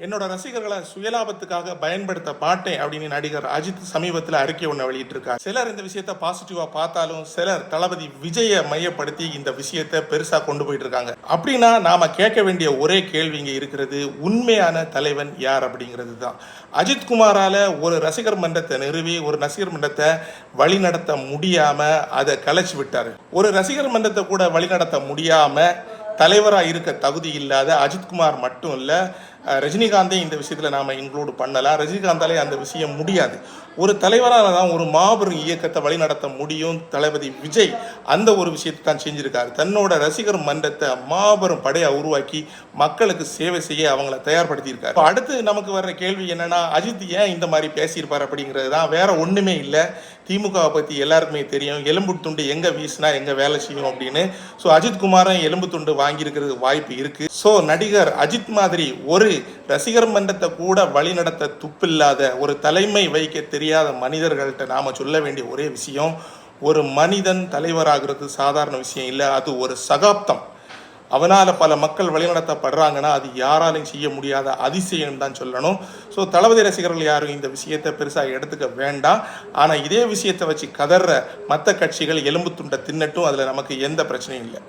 என்னோட ரசிகர்களை சுயலாபத்துக்காக பயன்படுத்த மாட்டேன் அப்படின்னு நடிகர் அஜித் சமீபத்தில் அறிக்கை ஒன்று வெளியிட்டிருக்காரு. சிலர் இந்த விஷயத்த பாசிட்டிவா பார்த்தாலும் சிலர் தளபதி விஜயை மையப்படுத்தி இந்த விஷயத்தை பெருசா கொண்டு போயிட்டு இருக்காங்க. அப்படின்னா நாம கேட்க வேண்டிய ஒரே கேள்வி இங்க இருக்கிறது, உண்மையான தலைவன் யார் அப்படிங்கிறது தான். அஜித் குமாரால ஒரு ரசிகர் மன்றத்தை நிறுவி ஒரு ரசிகர் மன்றத்தை வழி நடத்த முடியாம அதை கலைச்சு விட்டாரு. ஒரு ரசிகர் மன்றத்தை கூட வழி நடத்த முடியாம தலைவராக இருக்க தகுதி இல்லாத அஜித்குமார் மட்டும் இல்லை, ரஜினிகாந்தே இந்த விஷயத்தில் நாம் இன்க்ளூட் பண்ணலாம். ரஜினிகாந்தாலே அந்த விஷயம் முடியாது. ஒரு தலைவரால் தான் ஒரு மாபெரும் இயக்கத்தை வழிநடத்த முடியும். தளபதி விஜய் அந்த ஒரு விஷயத்தை தான் செஞ்சிருக்காரு. தன்னோட ரசிகர் மன்றத்தை மாபெரும் படையை உருவாக்கி மக்களுக்கு சேவை செய்ய அவங்கள தயார்படுத்தியிருக்காரு. இப்போ அடுத்து நமக்கு வர்ற கேள்வி என்னன்னா, அஜித் ஏன் இந்த மாதிரி பேசியிருப்பார் அப்படிங்கிறது தான். வேற ஒன்றுமே இல்லை. திமுகவை பற்றி எல்லாருக்குமே தெரியும். எலும்பு துண்டு எங்கே வீசினா எங்கே வேலை செய்யும் அப்படின்னு. ஸோ அஜித் குமாரும் எலும்பு துண்டு வாங்கியிருக்கிறது வாய்ப்பு இருக்குது. ஸோ நடிகர் அஜித் மாதிரி ஒரு ரசிகர் மன்றத்தை கூட வழி நடத்த துப்பில்லாத ஒரு தலைமை வைக்க தெரியாத மனிதர்கள்ட்ட நாம் சொல்ல வேண்டிய ஒரே விஷயம், ஒரு மனிதன் தலைவராகிறது சாதாரண விஷயம் இல்லை, அது ஒரு சகாப்தம். அவனால் பல மக்கள் வழிநடத்தப்படுறாங்கன்னா அது யாராலையும் செய்ய முடியாத அதிசயம் தான் சொல்லணும். ஸோ தளபதி ரசிகர்கள் யாரும் இந்த விஷயத்தை பெருசாக எடுத்துக்க வேண்டாம். ஆனால் இதே விஷயத்தை வச்சு கதற மற்ற கட்சிகள் எலும்பு துண்டை தின்னட்டும், அதில் நமக்கு எந்த பிரச்சனையும் இல்லை.